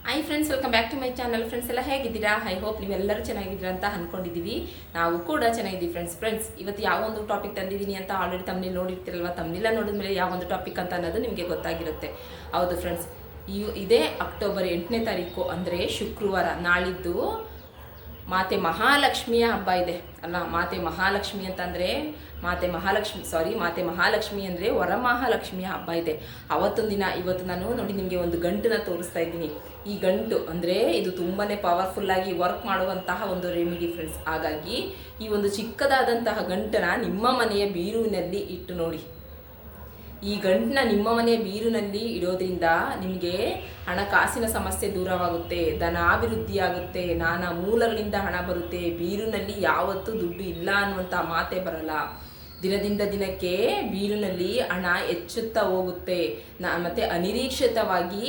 Hi friends, welcome back to my channel. Friends ಎಲ್ಲ ಹೇಗಿದ್ದೀರಾ? I hope ನೀವೆಲ್ಲರೂ ಚೆನ್ನಾಗಿದ್ದೀರಾ ಅಂತ ಅಂದ್ಕೊಂಡಿದ್ದೀವಿ. ನಾವು ಕೂಡ ಚೆನ್ನಾಗಿದ್ದೀವಿ ಫ್ರೆಂಡ್ಸ್. ಇವತ್ತು ಯಾವ ಒಂದು ಟಾಪಿಕ್ ತಂದಿದ್ದೀನಿ ಅಂತ ಆಲ್ರೆಡಿ ತಮ್ಮಲ್ಲಿ ನೋಡಿರ್ತೀರಲ್ವ. ತಮ್ಮನೆಲ್ಲ ನೋಡಿದ್ಮೇಲೆ ಯಾವ ಒಂದು ಟಾಪಿಕ್ ಅಂತ ಅನ್ನೋದು ನಿಮಗೆ ಗೊತ್ತಾಗಿರುತ್ತೆ. ಹೌದು ಫ್ರೆಂಡ್ಸ್, ಇದೇ ಅಕ್ಟೋಬರ್ 8ನೇ ತಾರೀಕು ಅಂದರೆ ಶುಕ್ರವಾರ, ನಾಳಿದ್ದು ಮಾತೆ ಮಹಾಲಕ್ಷ್ಮಿಯ ಹಬ್ಬ ಇದೆ ಅಲ್ಲ. ಮಾತೆ ಮಹಾಲಕ್ಷ್ಮಿ ಅಂತಂದರೆ ಮಾತೆ ಮಹಾಲಕ್ಷ್ಮಿ ಅಂದರೆ ವರಮಹಾಲಕ್ಷ್ಮಿಯ ಹಬ್ಬ ಇದೆ. ಅವತ್ತೊಂದು ದಿನ ಇವತ್ತು ನಾನು ನೋಡಿ ನಿಮಗೆ ಒಂದು ಗಂಟನ್ನ ತೋರಿಸ್ತಾ ಇದ್ದೀನಿ. ಈ ಗಂಟು ಅಂದರೆ ಇದು ತುಂಬಾ ಪವರ್ಫುಲ್ಲಾಗಿ ವರ್ಕ್ ಮಾಡುವಂತಹ ಒಂದು ರೆಮಿಡಿ ಫ್ರೆಂಡ್ಸ್. ಹಾಗಾಗಿ ಈ ಒಂದು ಚಿಕ್ಕದಾದಂತಹ ಗಂಟನ್ನ ನಿಮ್ಮ ಮನೆಯ ಬೀರುವಿನಲ್ಲಿ ಇಟ್ಟು ನೋಡಿ. ಈ ಗಂಟನ್ನ ನಿಮ್ಮ ಮನೆಯ ಬೀರಿನಲ್ಲಿ ಇಡೋದ್ರಿಂದ ನಿಮಗೆ ಹಣಕಾಸಿನ ಸಮಸ್ಯೆ ದೂರವಾಗುತ್ತೆ, ಧನಾಭಿವೃದ್ಧಿ ಆಗುತ್ತೆ, ನಾನಾ ಮೂಲಗಳಿಂದ ಹಣ ಬರುತ್ತೆ. ಬೀರಿನಲ್ಲಿ ಯಾವತ್ತೂ ದುಡ್ಡು ಇಲ್ಲ ಅನ್ನುವಂಥ ಮಾತೇ ಬರಲ್ಲ. ದಿನದಿಂದ ದಿನಕ್ಕೆ ಬೀರಿನಲ್ಲಿ ಹಣ ಹೆಚ್ಚುತ್ತಾ ಹೋಗುತ್ತೆ. ಮತ್ತು ಅನಿರೀಕ್ಷಿತವಾಗಿ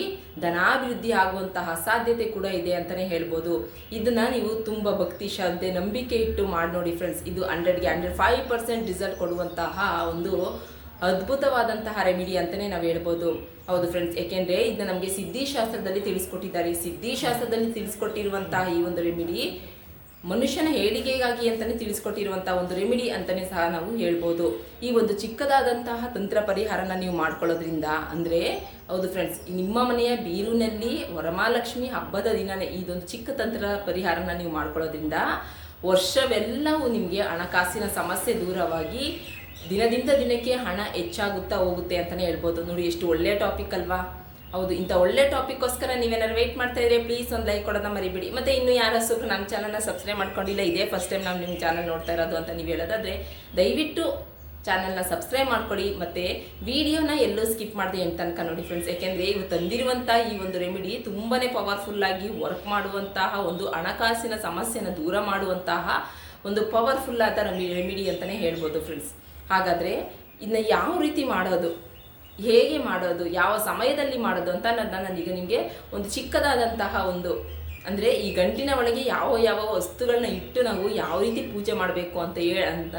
ಧನಾಭಿವೃದ್ಧಿ ಆಗುವಂತಹ ಸಾಧ್ಯತೆ ಕೂಡ ಇದೆ ಅಂತಲೇ ಹೇಳ್ಬೋದು. ಇದನ್ನು ನೀವು ತುಂಬ ಭಕ್ತಿ, ಶ್ರದ್ಧೆ, ನಂಬಿಕೆ ಇಟ್ಟು ಮಾಡಿ ನೋಡಿ ಫ್ರೆಂಡ್ಸ್. ಇದು 100ಗೆ 105% ರಿಸಲ್ಟ್ ಕೊಡುವಂತಹ ಒಂದು ಅದ್ಭುತವಾದಂತಹ ರೆಮಿಡಿ ಅಂತಲೇ ನಾವು ಹೇಳ್ಬೋದು. ಹೌದು ಫ್ರೆಂಡ್ಸ್, ಏಕೆಂದರೆ ಇದನ್ನ ನಮಗೆ ಸಿದ್ಧಿಶಾಸ್ತ್ರದಲ್ಲಿ ತಿಳಿಸ್ಕೊಟ್ಟಿದ್ದಾರೆ. ಸಿದ್ಧಿಶಾಸ್ತ್ರದಲ್ಲಿ ತಿಳಿಸ್ಕೊಟ್ಟಿರುವಂತಹ ಈ ಒಂದು ರೆಮಿಡಿ ಮನುಷ್ಯನ ಏಳಿಗೆಗಾಗಿ ಅಂತಲೇ ತಿಳಿಸ್ಕೊಟ್ಟಿರುವಂತಹ ಒಂದು ರೆಮಿಡಿ ಅಂತಲೇ ಸಹ ನಾವು ಹೇಳ್ಬೋದು. ಈ ಒಂದು ಚಿಕ್ಕದಾದಂತಹ ತಂತ್ರ ಪರಿಹಾರನ ನೀವು ಮಾಡ್ಕೊಳ್ಳೋದ್ರಿಂದ ಅಂದರೆ ಹೌದು ಫ್ರೆಂಡ್ಸ್, ನಿಮ್ಮ ಮನೆಯ ಬೀರಿನಲ್ಲಿ ವರಮಹಾಲಕ್ಷ್ಮಿ ಹಬ್ಬದ ದಿನನೇ ಇದೊಂದು ಚಿಕ್ಕ ತಂತ್ರ ಪರಿಹಾರನ ನೀವು ಮಾಡ್ಕೊಳ್ಳೋದ್ರಿಂದ ವರ್ಷವೆಲ್ಲವೂ ನಿಮಗೆ ಹಣಕಾಸಿನ ಸಮಸ್ಯೆ ದೂರವಾಗಿ ದಿನದಿಂದ ದಿನಕ್ಕೆ ಹಣ ಹೆಚ್ಚಾಗುತ್ತಾ ಹೋಗುತ್ತೆ ಅಂತಲೇ ಹೇಳ್ಬೋದು. ನೋಡಿ ಎಷ್ಟು ಒಳ್ಳೆಯ ಟಾಪಿಕ್ ಅಲ್ವಾ? ಹೌದು, ಇಂಥ ಒಳ್ಳೆ ಟಾಪಿಕ್ಗೋಸ್ಕರ ನೀವೇನಾದ್ರು ವೆಯ್ಟ್ ಮಾಡ್ತಾ ಇದ್ರೆ ಪ್ಲೀಸ್ ಒಂದು ಲೈಕ್ ಕೊಡೋದನ್ನ ಮರಿಬೇಡಿ. ಮತ್ತು ಇನ್ನೂ ಯಾರಷ್ಟು ನಮ್ಮ ಚಾನಲ್ನ ಸಬ್ಸ್ಕ್ರೈಬ್ ಮಾಡ್ಕೊಂಡಿಲ್ಲ, ಇದೇ ಫಸ್ಟ್ ಟೈಮ್ ನಾವು ನಿಮ್ಮ ಚಾನಲ್ ನೋಡ್ತಾ ಇರೋದು ಅಂತ ನೀವು ಹೇಳೋದಾದರೆ ದಯವಿಟ್ಟು ಚಾನಲ್ನ ಸಬ್ಸ್ಕ್ರೈಬ್ ಮಾಡ್ಕೊಳ್ಳಿ. ಮತ್ತು ವಿಡಿಯೋನ ಎಲ್ಲೂ ಸ್ಕಿಪ್ ಮಾಡಿದೆ ಎಂಟು ತನಕ ನೋಡಿ ಫ್ರೆಂಡ್ಸ್. ಯಾಕೆಂದರೆ ಇವು ತಂದಿರುವಂಥ ಈ ಒಂದು ರೆಮಿಡಿ ತುಂಬಾ ಪವರ್ಫುಲ್ಲಾಗಿ ವರ್ಕ್ ಮಾಡುವಂತಹ ಒಂದು ಹಣಕಾಸಿನ ಸಮಸ್ಯೆನ ದೂರ ಮಾಡುವಂತಹ ಒಂದು ಪವರ್ಫುಲ್ಲಾದ ರೆಮಿಡಿ ಅಂತಲೇ ಹೇಳ್ಬೋದು ಫ್ರೆಂಡ್ಸ್. ಹಾಗಾದರೆ ಇದನ್ನ ಯಾವ ರೀತಿ ಮಾಡೋದು, ಹೇಗೆ ಮಾಡೋದು, ಯಾವ ಸಮಯದಲ್ಲಿ ಮಾಡೋದು ಅಂತ ನಾನೀಗ ನಿಮಗೆ ಒಂದು ಚಿಕ್ಕದಾದಂತಹ ಒಂದು ಅಂದರೆ ಈ ಗಂಟಿನ ಒಳಗೆ ಯಾವ ಯಾವ ವಸ್ತುಗಳನ್ನ ಇಟ್ಟು ನಾವು ಯಾವ ರೀತಿ ಪೂಜೆ ಮಾಡಬೇಕು ಅಂತ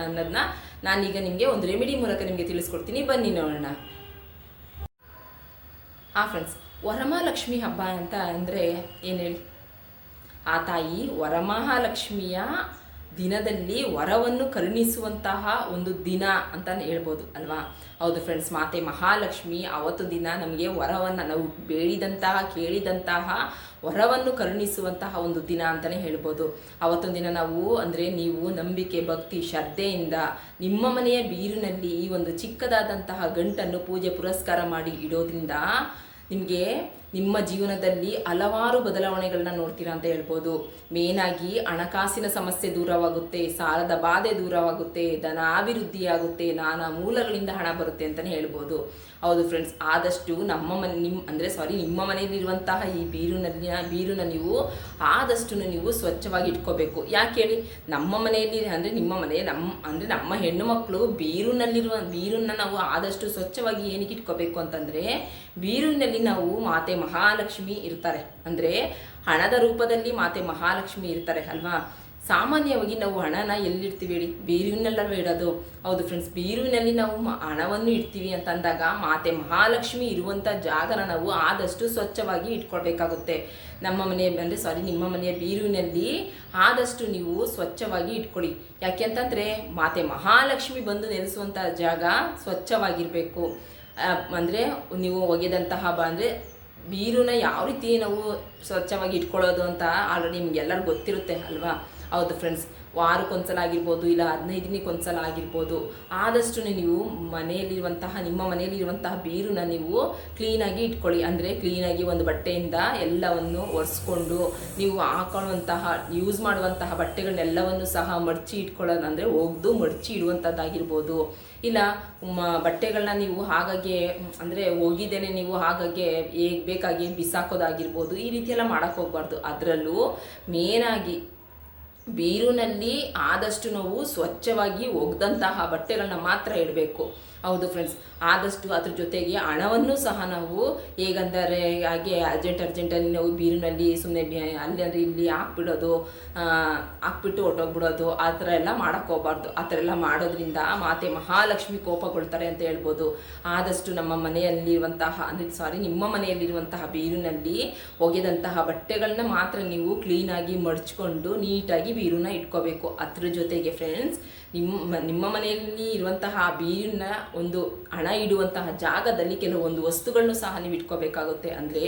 ಅನ್ನೋದನ್ನ ನಾನೀಗ ನಿಮಗೆ ಒಂದು ರೆಮಿಡಿ ಮೂಲಕ ನಿಮಗೆ ತಿಳಿಸ್ಕೊಡ್ತೀನಿ. ಬನ್ನಿ ನೋಡೋಣ. ಫ್ರೆಂಡ್ಸ್, ವರಮಹಾಲಕ್ಷ್ಮಿ ಹಬ್ಬ ಅಂತ ಅಂದರೆ ಏನು ಹೇಳಿ, ಆ ತಾಯಿ ವರಮಹಾಲಕ್ಷ್ಮಿಯ ದಿನದಲ್ಲಿ ವರವನ್ನು ಕರುಣಿಸುವಂತಹ ಒಂದು ದಿನ ಅಂತ ಹೇಳ್ಬೋದು ಅಲ್ವಾ? ಹೌದು ಫ್ರೆಂಡ್ಸ್, ಮಾತೆ ಮಹಾಲಕ್ಷ್ಮಿ ಅವತ್ತು ದಿನ ನಮಗೆ ವರವನ್ನು, ನಾವು ಬೇಡಿದಂತಹ ಕೇಳಿದಂತಹ ವರವನ್ನು ಕರುಣಿಸುವಂತಹ ಒಂದು ದಿನ ಅಂತಲೇ ಹೇಳ್ಬೋದು. ಅವತ್ತೊಂದು ದಿನ ನಾವು ಅಂದರೆ ನೀವು ನಂಬಿಕೆ, ಭಕ್ತಿ, ಶ್ರದ್ಧೆಯಿಂದ ನಿಮ್ಮ ಮನೆಯ ಬೀರಿನಲ್ಲಿ ಈ ಒಂದು ಚಿಕ್ಕದಾದಂತಹ ಗಂಟನ್ನು ಪೂಜೆ ಪುರಸ್ಕಾರ ಮಾಡಿ ಇಡೋದ್ರಿಂದ ನಿಮಗೆ ನಿಮ್ಮ ಜೀವನದಲ್ಲಿ ಹಲವಾರು ಬದಲಾವಣೆಗಳನ್ನ ನೋಡ್ತೀರಾ ಅಂತ ಹೇಳ್ಬೋದು. ಮೇನಾಗಿ ಹಣಕಾಸಿನ ಸಮಸ್ಯೆ ದೂರವಾಗುತ್ತೆ, ಸಾಲದ ಬಾಧೆ ದೂರವಾಗುತ್ತೆ, ಧನಾಭಿವೃದ್ಧಿ ಆಗುತ್ತೆ, ನಾನಾ ಮೂಲಗಳಿಂದ ಹಣ ಬರುತ್ತೆ ಅಂತಲೇ ಹೇಳ್ಬೋದು. ಹೌದು ಫ್ರೆಂಡ್ಸ್, ಆದಷ್ಟು ನಿಮ್ಮ ಮನೆಯಲ್ಲಿರುವಂತಹ ಈ ಬೀರನ್ನ ನೀವು ಆದಷ್ಟು ನೀವು ಸ್ವಚ್ಛವಾಗಿ ಇಟ್ಕೋಬೇಕು. ಯಾಕೆ ಹೇಳಿ, ನಮ್ಮ ಮನೆಯಲ್ಲಿ ಅಂದರೆ ನಿಮ್ಮ ಮನೆ ನಮ್ಮ ಹೆಣ್ಣು ಮಕ್ಕಳು ಬೀರನ್ನ ನಾವು ಆದಷ್ಟು ಸ್ವಚ್ಛವಾಗಿ ಏನಕ್ಕೆ ಇಟ್ಕೋಬೇಕು ಅಂತಂದರೆ ಬೀರಿನಲ್ಲಿ ನಾವು ಮಾತೆ ಮಹಾಲಕ್ಷ್ಮಿ ಇರ್ತಾರೆ, ಅಂದರೆ ಹಣದ ರೂಪದಲ್ಲಿ ಮಾತೆ ಮಹಾಲಕ್ಷ್ಮಿ ಇರ್ತಾರೆ ಅಲ್ವಾ? ಸಾಮಾನ್ಯವಾಗಿ ನಾವು ಹಣನ ಎಲ್ಲಿಡ್ತೀವಿ ಹೇಳಿ? ಬೀರುವಿನೆಲ್ಲರೂ ಇಡೋದು. ಹೌದು ಫ್ರೆಂಡ್ಸ್, ಬೀರುವಿನಲ್ಲಿ ನಾವು ಹಣವನ್ನು ಇಡ್ತೀವಿ ಅಂತಂದಾಗ ಮಾತೆ ಮಹಾಲಕ್ಷ್ಮಿ ಇರುವಂಥ ಜಾಗನ ನಾವು ಆದಷ್ಟು ಸ್ವಚ್ಛವಾಗಿ ಇಟ್ಕೊಳ್ಬೇಕಾಗುತ್ತೆ. ನಿಮ್ಮ ಮನೆಯ ಬೀರುವಿನಲ್ಲಿ ಆದಷ್ಟು ನೀವು ಸ್ವಚ್ಛವಾಗಿ ಇಟ್ಕೊಳ್ಳಿ. ಯಾಕೆಂತಂದರೆ ಮಾತೆ ಮಹಾಲಕ್ಷ್ಮಿ ಬಂದು ನೆಲೆಸುವಂಥ ಜಾಗ ಸ್ವಚ್ಛವಾಗಿರಬೇಕು. ಅಂದರೆ ನೀವು ಒಗೆದಂತಹ ಅಂದರೆ ಬೀರನ್ನ ಯಾವ ರೀತಿ ನಾವು ಸ್ವಚ್ಛವಾಗಿ ಇಟ್ಕೊಳ್ಳೋದು ಅಂತ ಆಲ್ರೆಡಿ ನಿಮಗೆಲ್ಲರಿಗೂ ಗೊತ್ತಿರುತ್ತೆ ಅಲ್ವಾ? ಹೌದು ಫ್ರೆಂಡ್ಸ್, ವಾರಕ್ಕೊಂದ್ಸಲ ಆಗಿರ್ಬೋದು, ಇಲ್ಲ 15 ದಿನಕ್ಕೊಂದ್ಸಲ ಆಗಿರ್ಬೋದು, ಆದಷ್ಟು ನೀವು ನಿಮ್ಮ ಮನೆಯಲ್ಲಿರುವಂತಹ ಬೀರನ್ನ ನೀವು ಕ್ಲೀನಾಗಿ ಇಟ್ಕೊಳ್ಳಿ. ಅಂದರೆ ಕ್ಲೀನಾಗಿ ಒಂದು ಬಟ್ಟೆಯಿಂದ ಎಲ್ಲವನ್ನು ಒರೆಸ್ಕೊಂಡು ನೀವು ಹಾಕೊಳ್ಳುವಂತಹ ಯೂಸ್ ಮಾಡುವಂತಹ ಬಟ್ಟೆಗಳನ್ನೆಲ್ಲವನ್ನು ಸಹ ಮಡಚಿ ಇಟ್ಕೊಳ್ಳೋದು, ಅಂದರೆ ಒಗೆದು ಮಡಚಿ ಇಡುವಂಥದ್ದಾಗಿರ್ಬೋದು. ಇಲ್ಲ ಬಟ್ಟೆಗಳನ್ನ ನೀವು ಹಾಗಾಗಿ ಅಂದರೆ ಒಗಿದೇನೆ ನೀವು ಹಾಗಾಗಿ ಹೇಗೆ ಬೇಕಾಗಿ ಬಿಸಾಕೋದಾಗಿರ್ಬೋದು. ಈ ರೀತಿ ಎಲ್ಲ ಮಾಡೋಕ್ಕೆ ಹೋಗ್ಬಾರ್ದು. ಅದರಲ್ಲೂ ಮೇನಾಗಿ ಬೀರಿನಲ್ಲಿ ಆದಷ್ಟು ನಾವು ಸ್ವಚ್ಛವಾಗಿ ಒಗೆದಂತಹ ಬಟ್ಟೆಗಳನ್ನ ಮಾತ್ರ ಇಡಬೇಕು. ಹೌದು ಫ್ರೆಂಡ್ಸ್, ಆದಷ್ಟು ಅದ್ರ ಜೊತೆಗೆ ಹಣವನ್ನು ಸಹ ನಾವು ಹೇಗಂದರೆ ಹಾಗೆ ಅರ್ಜೆಂಟಲ್ಲಿ ನಾವು ಬೀರಿನಲ್ಲಿ ಸುಮ್ಮನೆ ಅಲ್ಲಿ ಅಂದರೆ ಇಲ್ಲಿ ಹಾಕ್ಬಿಟ್ಟು ಹೊಟ್ಟೋಗ್ಬಿಡೋದು ಆ ಥರ ಎಲ್ಲ ಮಾಡೋಕ್ಕೆ ಹೋಗ್ಬಾರ್ದು. ಆ ಥರ ಎಲ್ಲ ಮಾಡೋದ್ರಿಂದ ಮಾತೆ ಮಹಾಲಕ್ಷ್ಮಿ ಕೋಪಗೊಳ್ತಾರೆ ಅಂತ ಹೇಳ್ಬೋದು. ಆದಷ್ಟು ನಮ್ಮ ಮನೆಯಲ್ಲಿರುವಂತಹ ನಿಮ್ಮ ಮನೆಯಲ್ಲಿರುವಂತಹ ಬೀರಿನಲ್ಲಿ ಒಗೆದಂತಹ ಬಟ್ಟೆಗಳನ್ನ ಮಾತ್ರ ನೀವು ಕ್ಲೀನಾಗಿ ಮಡ್ಚ್ಕೊಂಡು ನೀಟಾಗಿ ಬೀರನ್ನ ಇಟ್ಕೋಬೇಕು. ಅದ್ರ ಜೊತೆಗೆ ಫ್ರೆಂಡ್ಸ್, ನಿಮ್ಮ ಮನೆಯಲ್ಲಿ ಇರುವಂತಹ ಬೀರನ್ನ ಒಂದು ಹಣ ಇಡುವಂತಹ ಜಾಗದಲ್ಲಿ ಕೆಲವೊಂದು ವಸ್ತುಗಳನ್ನು ಸಹ ನೀವು ಇಟ್ಕೋಬೇಕಾಗುತ್ತೆ. ಅಂದರೆ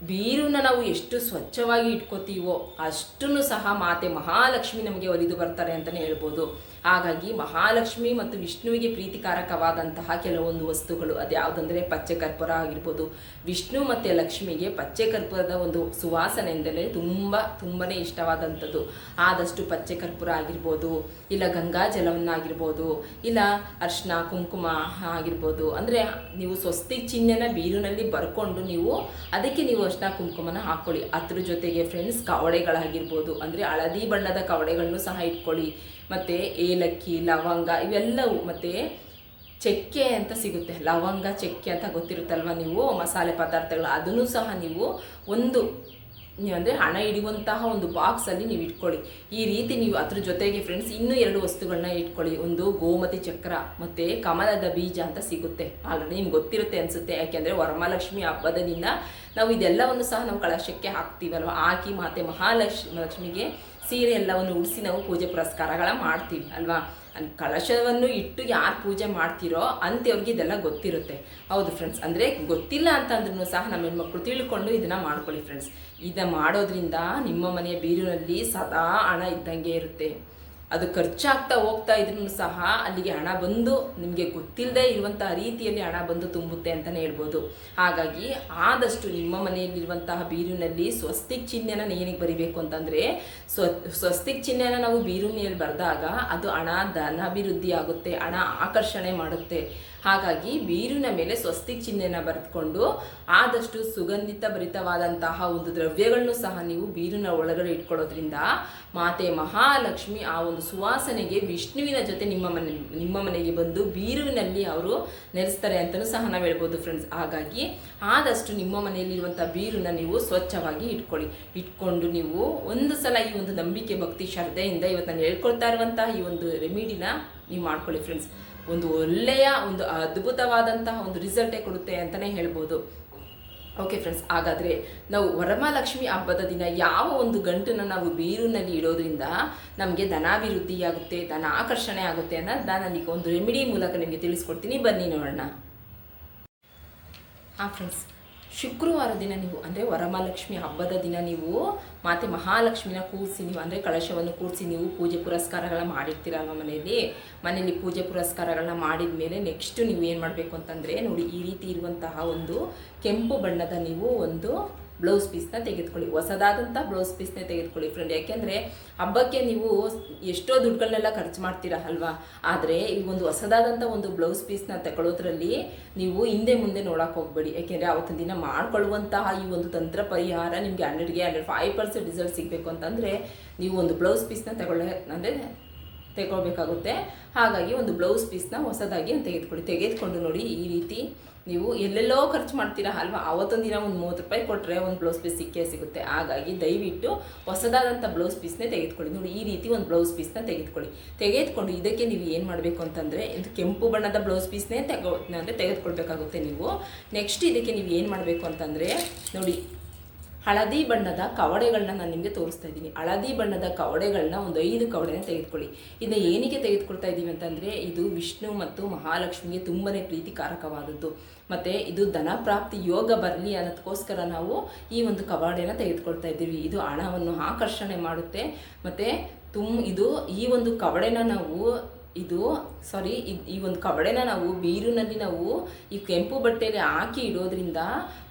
ಬೀರನ್ನ ನಾವು ಎಷ್ಟು ಸ್ವಚ್ಛವಾಗಿ ಇಟ್ಕೋತೀವೋ ಅಷ್ಟನ್ನು ಸಹ ಮಾತೆ ಮಹಾಲಕ್ಷ್ಮಿ ನಮಗೆ ಒಲಿದು ಬರ್ತಾರೆ ಅಂತಲೇ ಹೇಳ್ಬೋದು. ಹಾಗಾಗಿ ಮಹಾಲಕ್ಷ್ಮಿ ಮತ್ತು ವಿಷ್ಣುವಿಗೆ ಪ್ರೀತಿಕಾರಕವಾದಂತಹ ಕೆಲವೊಂದು ವಸ್ತುಗಳು ಅದ್ಯಾವುದಂದರೆ ಪಚ್ಚೆ ಕರ್ಪೂರ ಆಗಿರ್ಬೋದು. ವಿಷ್ಣು ಮತ್ತು ಲಕ್ಷ್ಮಿಗೆ ಪಚ್ಚೆ ಕರ್ಪೂರದ ಒಂದು ಸುವಾಸನೆ ಎಂದರೆ ತುಂಬಾ ಇಷ್ಟವಾದಂಥದ್ದು. ಆದಷ್ಟು ಪಚ್ಚೆ ಕರ್ಪೂರ ಆಗಿರ್ಬೋದು, ಇಲ್ಲ ಗಂಗಾ ಜಲವನ್ನಾಗಿರ್ಬೋದು, ಇಲ್ಲ ಅರ್ಶಿನ ಕುಂಕುಮ ಆಗಿರ್ಬೋದು. ಅಂದರೆ ನೀವು ಸ್ವಸ್ತಿಕ್ ಚಿಹ್ನೆನ ಬೀರಿನಲ್ಲಿ ಬರ್ಕೊಂಡು ನೀವು ಅದಕ್ಕೆ ನೀವು ಅರ್ಶಿನ ಕುಂಕುಮನ ಹಾಕ್ಕೊಳ್ಳಿ. ಅದ್ರ ಜೊತೆಗೆ ಫ್ರೆಂಡ್ಸ್, ಕವಡೆಗಳಾಗಿರ್ಬೋದು, ಅಂದರೆ ಹಳದಿ ಬಣ್ಣದ ಕವಡೆಗಳನ್ನು ಸಹ ಇಟ್ಕೊಳ್ಳಿ. ಮತ್ತು ಏಲಕ್ಕಿ, ಲವಂಗ ಇವೆಲ್ಲವೂ, ಮತ್ತು ಚಕ್ಕೆ ಅಂತ ಸಿಗುತ್ತೆ, ಲವಂಗ ಚಕ್ಕೆ ಅಂತ ಗೊತ್ತಿರುತ್ತಲ್ವ ನೀವು, ಮಸಾಲೆ ಪದಾರ್ಥಗಳು, ಅದನ್ನು ಸಹ ನೀವು ಅಂದರೆ ಹಣ ಇಡುವಂತಹ ಒಂದು ಬಾಕ್ಸಲ್ಲಿ ನೀವು ಇಟ್ಕೊಳ್ಳಿ. ಈ ರೀತಿ ನೀವು ಅದ್ರ ಜೊತೆಗೆ ಫ್ರೆಂಡ್ಸ್ ಇನ್ನೂ 2 ವಸ್ತುಗಳನ್ನ ಇಟ್ಕೊಳ್ಳಿ. ಒಂದು ಗೋಮತಿ ಚಕ್ರ ಮತ್ತು ಕಮಲದ ಬೀಜ ಅಂತ ಸಿಗುತ್ತೆ. ಆಲ್ರೆಡಿ ನಿಮ್ಗೆ ಗೊತ್ತಿರುತ್ತೆ ಅನಿಸುತ್ತೆ, ಯಾಕೆಂದರೆ ವರಮಹಾಲಕ್ಷ್ಮಿ ಹಬ್ಬದ ದಿನ ನಾವು ಇದೆಲ್ಲವನ್ನು ಸಹ ನಾವು ಕಳಶಕ್ಕೆ ಹಾಕ್ತೀವಲ್ವ. ಹಾಕಿ ಮಾತೆ ಮಹಾಲಕ್ಷ್ಮಿಗೆ ಸೀರೆ ಎಲ್ಲವನ್ನು ಉಡಿಸಿ ನಾವು ಪೂಜೆ ಪುರಸ್ಕಾರಗಳ ಮಾಡ್ತೀವಿ ಅಲ್ವಾ. ಕಳಶವನ್ನು ಇಟ್ಟು ಯಾರು ಪೂಜೆ ಮಾಡ್ತೀರೋ ಅಂಥವ್ರಿಗೆ ಇದೆಲ್ಲ ಗೊತ್ತಿರುತ್ತೆ. ಹೌದು ಫ್ರೆಂಡ್ಸ್, ಅಂದರೆ ಗೊತ್ತಿಲ್ಲ ಅಂತಂದ್ರೂ ಸಹ ನಮ್ಮ ಹೆಣ್ಮಕ್ಳು ತಿಳ್ಕೊಂಡು ಇದನ್ನು ಮಾಡ್ಕೊಳ್ಳಿ ಫ್ರೆಂಡ್ಸ್. ಇದನ್ನು ಮಾಡೋದ್ರಿಂದ ನಿಮ್ಮ ಮನೆಯ ಬೀರಿನಲ್ಲಿ ಸದಾ ಹಣ ಇದ್ದಂಗೆ ಇರುತ್ತೆ. ಅದು ಖರ್ಚಾಗ್ತಾ ಹೋಗ್ತಾ ಇದ್ರೂ ಸಹ ಅಲ್ಲಿಗೆ ಹಣ ಬಂದು ನಿಮಗೆ ಗೊತ್ತಿಲ್ಲದೆ ಇರುವಂತಹ ರೀತಿಯಲ್ಲಿ ಹಣ ಬಂದು ತುಂಬುತ್ತೆ ಅಂತಲೇ ಹೇಳ್ಬೋದು. ಹಾಗಾಗಿ ಆದಷ್ಟು ನಿಮ್ಮ ಮನೆಯಲ್ಲಿರುವಂತಹ ಬೀರಿನಲ್ಲಿ ಸ್ವಸ್ತಿಕ್ ಚಿಹ್ನೆನ ಏನಕ್ಕೆ ಬರಿಬೇಕು ಅಂತಂದರೆ, ಸ್ವಸ್ತಿಕ್ ಚಿಹ್ನೆನ ನಾವು ಬೀರಿನಲ್ಲಿ ಬರೆದಾಗ ಅದು ಹಣ ಧನಾಭಿವೃದ್ಧಿ ಆಗುತ್ತೆ, ಹಣ ಆಕರ್ಷಣೆ ಮಾಡುತ್ತೆ. ಹಾಗಾಗಿ ಬೀರಿನ ಮೇಲೆ ಸ್ವಸ್ತಿಕ್ ಚಿಹ್ನೆನ ಬರೆದುಕೊಂಡು ಆದಷ್ಟು ಸುಗಂಧಿತ ಭರಿತವಾದಂತಹ ಒಂದು ದ್ರವ್ಯಗಳನ್ನು ಸಹ ನೀವು ಬೀರಿನ ಒಳಗಡೆ ಇಟ್ಕೊಳ್ಳೋದ್ರಿಂದ ಮಾತೆ ಮಹಾಲಕ್ಷ್ಮಿ ಆ ಒಂದು ಸುವಾಸನೆಗೆ ವಿಷ್ಣುವಿನ ಜೊತೆ ನಿಮ್ಮ ಮನೆಗೆ ಬಂದು ಬೀರುವಿನಲ್ಲಿ ಅವರು ನೆಲೆಸ್ತಾರೆ ಅಂತಲೂ ಸಹ ನಾವು ಹೇಳ್ಬೋದು ಫ್ರೆಂಡ್ಸ್. ಹಾಗಾಗಿ ಆದಷ್ಟು ನಿಮ್ಮ ಮನೆಯಲ್ಲಿರುವಂಥ ಬೀರನ್ನ ನೀವು ಸ್ವಚ್ಛವಾಗಿ ಇಟ್ಕೊಂಡು ನೀವು ಒಂದು ಸಲ ಈ ಒಂದು ನಂಬಿಕೆ ಭಕ್ತಿ ಶ್ರದ್ಧೆಯಿಂದ ಇವತ್ತು ನಾನು ಹೇಳ್ಕೊಳ್ತಾ ಇರುವಂತಹ ಈ ಒಂದು ರೆಮಿಡಿನ ನೀವು ಮಾಡ್ಕೊಳ್ಳಿ ಫ್ರೆಂಡ್ಸ್. ಒಂದು ಒಳ್ಳೆಯ ಒಂದು ಅದ್ಭುತವಾದಂತಹ ಒಂದು ರಿಸಲ್ಟೇ ಕೊಡುತ್ತೆ ಅಂತಲೇ ಹೇಳ್ಬೋದು. ಓಕೆ ಫ್ರೆಂಡ್ಸ್, ಹಾಗಾದರೆ ನಾವು ವರಮಹಾಲಕ್ಷ್ಮಿ ಹಬ್ಬದ ದಿನ ಯಾವ ಒಂದು ಗಂಟನ್ನು ನಾವು ಬೀರಿನಲ್ಲಿ ಇಡೋದ್ರಿಂದ ನಮಗೆ ಧನಾಭಿವೃದ್ಧಿಯಾಗುತ್ತೆ, ಧನ ಆಕರ್ಷಣೆ ಆಗುತ್ತೆ ಅನ್ನೋದು ನಾನು ಒಂದು ರೆಮಿಡಿ ಮೂಲಕ ನಿಮಗೆ ತಿಳಿಸ್ಕೊಡ್ತೀನಿ, ಬನ್ನಿ ನೋಡೋಣ. ಫ್ರೆಂಡ್ಸ್, ಶುಕ್ರವಾರ ದಿನ ನೀವು ಅಂದರೆ ವರಮಹಾಲಕ್ಷ್ಮಿ ಹಬ್ಬದ ದಿನ ನೀವು ಮಾತೆ ಮಹಾಲಕ್ಷ್ಮಿನ ಕೂರಿಸಿ ನೀವು ಅಂದರೆ ಕಳಶವನ್ನು ಕೂರಿಸಿ ನೀವು ಪೂಜೆ ಪುರಸ್ಕಾರಗಳನ್ನ ಮಾಡಿರ್ತೀರಲ್ವ ಮನೆಯಲ್ಲಿ ಪೂಜೆ ಪುರಸ್ಕಾರಗಳನ್ನ ಮಾಡಿದ ಮೇಲೆ ನೆಕ್ಸ್ಟು ನೀವು ಏನು ಮಾಡಬೇಕು ಅಂತಂದರೆ ನೋಡಿ, ಈ ರೀತಿ ಇರುವಂತಹ ಒಂದು ಕೆಂಪು ಬಣ್ಣದ ನೀವು ಒಂದು ಬ್ಲೌಸ್ ಪೀಸ್ನ ತೆಗೆದುಕೊಳ್ಳಿ. ಹೊಸದಾದಂಥ ಬ್ಲೌಸ್ ಪೀಸ್ನೇ ತೆಗೆದುಕೊಳ್ಳಿ ಫ್ರೆಂಡ್. ಯಾಕೆಂದರೆ ಹಬ್ಬಕ್ಕೆ ನೀವು ಎಷ್ಟೋ ದುಡ್ಡುಗಳನ್ನೆಲ್ಲ ಖರ್ಚು ಮಾಡ್ತೀರಾ ಅಲ್ವಾ. ಆದರೆ ಈ ಒಂದು ಹೊಸದಾದಂಥ ಒಂದು ಬ್ಲೌಸ್ ಪೀಸ್ನ ತಗೊಳ್ಳೋದ್ರಲ್ಲಿ ನೀವು ಹಿಂದೆ ಮುಂದೆ ನೋಡೋಕೆ ಹೋಗಬೇಡಿ. ಯಾಕೆಂದರೆ ಅವತ್ತಿನ ದಿನ ಮಾಡ್ಕೊಳ್ಳುವಂತಹ ಈ ಒಂದು ತಂತ್ರ ಪರಿಹಾರ ನಿಮಗೆ 100% ರಿಸಲ್ಟ್ ಸಿಗಬೇಕು ಅಂತಂದರೆ ನೀವು ಒಂದು ಬ್ಲೌಸ್ ಪೀಸ್ನ ತೆಗೊಳ್ಬೇಕಾಗುತ್ತೆ. ಹಾಗಾಗಿ ಒಂದು ಬ್ಲೌಸ್ ಪೀಸ್ನ ಹೊಸದಾಗಿ ತೆಗೆದುಕೊಂಡು ನೋಡಿ, ಈ ರೀತಿ ನೀವು ಎಲ್ಲೆಲ್ಲೋ ಖರ್ಚು ಮಾಡ್ತೀರಾ ಅಲ್ವಾ, ಅವತ್ತೊಂದು ದಿನ ಒಂದು 30 ರೂಪಾಯಿ ಕೊಟ್ಟರೆ ಒಂದು ಬ್ಲೌಸ್ ಪೀಸ್ ಸಿಗುತ್ತೆ. ಹಾಗಾಗಿ ದಯವಿಟ್ಟು ಹೊಸದಾದಂಥ ಬ್ಲೌಸ್ ಪೀಸ್ನೇ ತೆಗೆದುಕೊಳ್ಳಿ. ನೋಡಿ, ಈ ರೀತಿ ಒಂದು ಬ್ಲೌಸ್ ಪೀಸ್ನ ತೆಗೆದುಕೊಂಡು ಇದಕ್ಕೆ ನೀವು ಏನು ಮಾಡಬೇಕು ಅಂತಂದರೆ ಇದು ಕೆಂಪು ಬಣ್ಣದ ಬ್ಲೌಸ್ ಪೀಸ್ನೇ ತೆಗೆದುಕೊಳ್ಬೇಕಾಗುತ್ತೆ ನೀವು. ನೆಕ್ಸ್ಟ್ ಇದಕ್ಕೆ ನೀವು ಏನು ಮಾಡಬೇಕು ಅಂತಂದರೆ ನೋಡಿ, ಹಳದಿ ಬಣ್ಣದ ಕವಡೆಗಳನ್ನ ನಾನು ನಿಮಗೆ ತೋರಿಸ್ತಾ ಇದ್ದೀನಿ. ಹಳದಿ ಬಣ್ಣದ ಕವಡೆಗಳನ್ನ ಒಂದು 5 ಕವಡೆನ ತೆಗೆದುಕೊಳ್ಳಿ. ಇದನ್ನ ಏನಕ್ಕೆ ತೆಗೆದುಕೊಳ್ತಾ ಇದ್ದೀವಿ ಅಂತಂದರೆ ಇದು ವಿಷ್ಣು ಮತ್ತು ಮಹಾಲಕ್ಷ್ಮಿಗೆ ತುಂಬಾ ಪ್ರೀತಿಕಾರಕವಾದದ್ದು. ಮತ್ತು ಇದು ಧನ ಪ್ರಾಪ್ತಿ ಯೋಗ ಬರಲಿ ಅನ್ನೋದಕ್ಕೋಸ್ಕರ ನಾವು ಈ ಒಂದು ಕವಡೆನ ತೆಗೆದುಕೊಳ್ತಾ ಇದ್ದೀವಿ. ಇದು ಹಣವನ್ನು ಆಕರ್ಷಣೆ ಮಾಡುತ್ತೆ. ಮತ್ತು ಈ ಒಂದು ಕವಡೆನ ನಾವು ಈ ಒಂದು ಕವಡೆನ ನಾವು ಬೀರಿನಲ್ಲಿ ನಾವು ಈ ಕೆಂಪು ಬಟ್ಟೆಯಲ್ಲಿ ಹಾಕಿ ಇಡೋದ್ರಿಂದ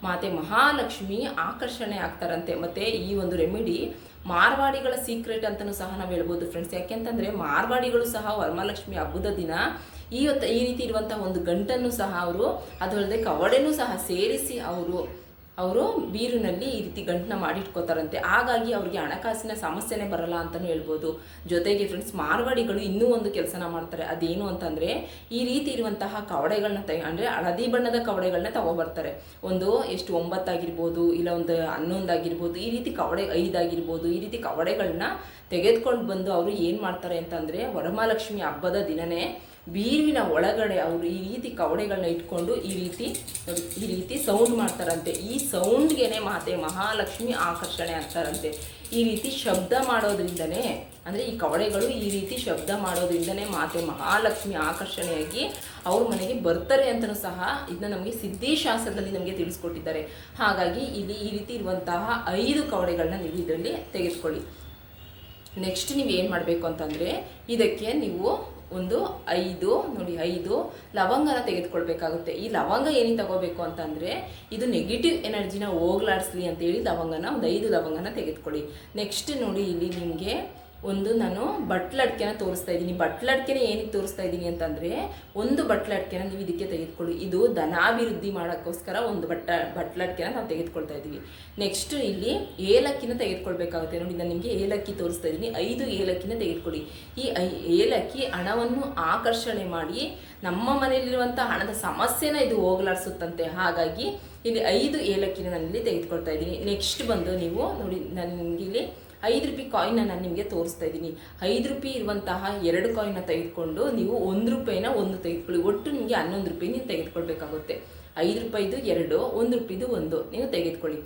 ಮಾತೆ ಮಹಾಲಕ್ಷ್ಮಿ ಆಕರ್ಷಣೆ ಆಗ್ತಾರಂತೆ. ಮತ್ತು ಈ ಒಂದು ರೆಮಿಡಿ ಮಾರ್ವಾಡಿಗಳ ಸೀಕ್ರೆಟ್ ಅಂತಲೂ ಸಹ ನಾವು ಹೇಳ್ಬೋದು ಫ್ರೆಂಡ್ಸ್. ಯಾಕೆಂತಂದರೆ ಮಾರ್ವಾಡಿಗಳು ಸಹ ವರಮಹಾಲಕ್ಷ್ಮಿ ಹಬ್ಬದ ದಿನ ಈ ರೀತಿ ಇರುವಂಥ ಒಂದು ಗಂಟನ್ನು ಸಹ ಅವರು ಅದಲ್ಲದೆ ಕವಡೆನೂ ಸಹ ಸೇರಿಸಿ ಅವರು ಬೀರಿನಲ್ಲಿ ಈ ರೀತಿ ಗಂಟನ್ನ ಮಾಡಿಟ್ಕೋತಾರಂತೆ. ಹಾಗಾಗಿ ಅವ್ರಿಗೆ ಹಣಕಾಸಿನ ಸಮಸ್ಯೆನೇ ಬರಲ್ಲ ಅಂತಲೂ ಹೇಳ್ಬೋದು. ಜೊತೆಗೆ ಫ್ರೆಂಡ್ಸ್, ಮಾರ್ವಾಡಿಗಳು ಇನ್ನೂ ಒಂದು ಕೆಲಸನ ಮಾಡ್ತಾರೆ. ಅದೇನು ಅಂತಂದರೆ, ಈ ರೀತಿ ಇರುವಂತಹ ಕವಡೆಗಳನ್ನ ಅಂದರೆ ಹಳದಿ ಬಣ್ಣದ ಕವಡೆಗಳನ್ನ ತಗೊಬರ್ತಾರೆ. ಒಂದು ಎಷ್ಟು 9 ಆಗಿರ್ಬೋದು, ಇಲ್ಲ ಒಂದು 11 ಆಗಿರ್ಬೋದು, ಈ ರೀತಿ ಕವಡೆ 5 ಆಗಿರ್ಬೋದು, ಈ ರೀತಿ ಕವಡೆಗಳನ್ನ ತೆಗೆದುಕೊಂಡು ಬಂದು ಅವರು ಏನು ಮಾಡ್ತಾರೆ ಅಂತಂದರೆ, ವರಮಹಾಲಕ್ಷ್ಮಿ ಹಬ್ಬದ ದಿನನೇ ಬೀರುವಿನ ಒಳಗಡೆ ಅವರು ಈ ರೀತಿ ಕವಡೆಗಳನ್ನ ಇಟ್ಕೊಂಡು ಈ ರೀತಿ ಸೌಂಡ್ ಮಾಡ್ತಾರಂತೆ. ಈ ಸೌಂಡ್ಗೆನೆ ಮಾತೆ ಮಹಾಲಕ್ಷ್ಮಿ ಆಕರ್ಷಣೆ ಆಗ್ತಾರಂತೆ. ಈ ರೀತಿ ಶಬ್ದ ಮಾಡೋದ್ರಿಂದನೇ, ಅಂದರೆ ಈ ಕವಡೆಗಳು ಈ ರೀತಿ ಶಬ್ದ ಮಾಡೋದ್ರಿಂದನೇ ಮಾತೆ ಮಹಾಲಕ್ಷ್ಮಿ ಆಕರ್ಷಣೆಯಾಗಿ ಅವ್ರ ಮನೆಗೆ ಬರ್ತಾರೆ ಅಂತಲೂ ಸಹ ಇದನ್ನ ನಮಗೆ ಸಿದ್ಧಿಶಾಸ್ತ್ರದಲ್ಲಿ ನಮಗೆ ತಿಳಿಸ್ಕೊಟ್ಟಿದ್ದಾರೆ. ಹಾಗಾಗಿ ಇಲ್ಲಿ ಈ ರೀತಿ ಇರುವಂತಹ 5 ಕವಡೆಗಳನ್ನ ನೀವು ಇದರಲ್ಲಿ ತೆಗೆದುಕೊಳ್ಳಿ. ನೆಕ್ಸ್ಟ್ ನೀವು ಏನು ಮಾಡಬೇಕು ಅಂತಂದರೆ, ಇದಕ್ಕೆ ನೀವು ಒಂದು 5 ಲವಂಗನ ತೆಗೆದುಕೊಳ್ಬೇಕಾಗುತ್ತೆ. ಈ ಲವಂಗ ಏನಿಗೆ ತಗೋಬೇಕು ಅಂತಂದರೆ, ಇದು ನೆಗೆಟಿವ್ ಎನರ್ಜಿನ ಹೋಗ್ಲಾಡಿಸ್ಲಿ ಅಂತೇಳಿ ಲವಂಗನ ಒಂದು 5 ಲವಂಗನ ತೆಗೆದುಕೊಳ್ಳಿ. ನೆಕ್ಸ್ಟ್ ನೋಡಿ, ಇಲ್ಲಿ ನಿಮಗೆ ನಾನು ಬಟ್ಲಡ್ಕೆನ ತೋರಿಸ್ತಾ ಇದ್ದೀನಿ. ಬಟ್ಲಡ್ಕೆನ ಏನಕ್ಕೆ ತೋರಿಸ್ತಾ ಇದ್ದೀನಿ ಅಂತಂದರೆ, ಒಂದು ಬಟ್ಲಡ್ಕೆನ ನೀವು ಇದಕ್ಕೆ ತೆಗೆದುಕೊಳ್ಳಿ. ಇದು ಧನಾಭಿವೃದ್ಧಿ ಮಾಡೋಕ್ಕೋಸ್ಕರ ಒಂದು ಬಟ್ಲಡ್ಕೆನ ನಾವು ತೆಗೆದುಕೊಳ್ತಾ ಇದ್ದೀವಿ. ನೆಕ್ಸ್ಟ್ ಇಲ್ಲಿ ಏಲಕ್ಕಿನ ತೆಗೆದುಕೊಳ್ಬೇಕಾಗುತ್ತೆ. ನೋಡಿ, ನಾನು ನಿಮಗೆ ಏಲಕ್ಕಿ ತೋರಿಸ್ತಾ ಇದ್ದೀನಿ. 5 ಏಲಕ್ಕಿನ ತೆಗೆದುಕೊಳ್ಳಿ. ಈ ಏಲಕ್ಕಿ ಹಣವನ್ನು ಆಕರ್ಷಣೆ ಮಾಡಿ ನಮ್ಮ ಮನೆಯಲ್ಲಿರುವಂಥ ಹಣದ ಸಮಸ್ಯೆನ ಇದು ಹೋಗಲಾಡಿಸುತ್ತಂತೆ. ಹಾಗಾಗಿ ಇಲ್ಲಿ 5 ಏಲಕ್ಕಿನ ನಾನಿಲ್ಲಿ ತೆಗೆದುಕೊಳ್ತಾ ಇದ್ದೀನಿ. ನೆಕ್ಸ್ಟ್ ಬಂದು ನೀವು ನೋಡಿ, ನನಗಿಲ್ಲಿ 5 ರೂಪಾಯಿ ಕಾಯಿನ್ನ ನಾನು ನಿಮಗೆ ತೋರಿಸ್ತಾ ಇದ್ದೀನಿ. 5 ರೂಪಾಯಿ ಇರುವಂತಹ 2 ಕಾಯಿನ್ನ ತೆಗೆದುಕೊಂಡು ನೀವು 1 ರೂಪಾಯಿನ ಒಂದು ತೆಗೆದುಕೊಳ್ಳಿ. ಒಟ್ಟು ನಿಮಗೆ 11 ರೂಪಾಯಿ ನೀವು ತೆಗೆದುಕೊಳ್ಬೇಕಾಗುತ್ತೆ. 5 ರೂಪಾಯಿದು 2, 1 ರೂಪಾಯಿದು 1 ನೀವು ತೆಗೆದುಕೊಳ್ಳಿ.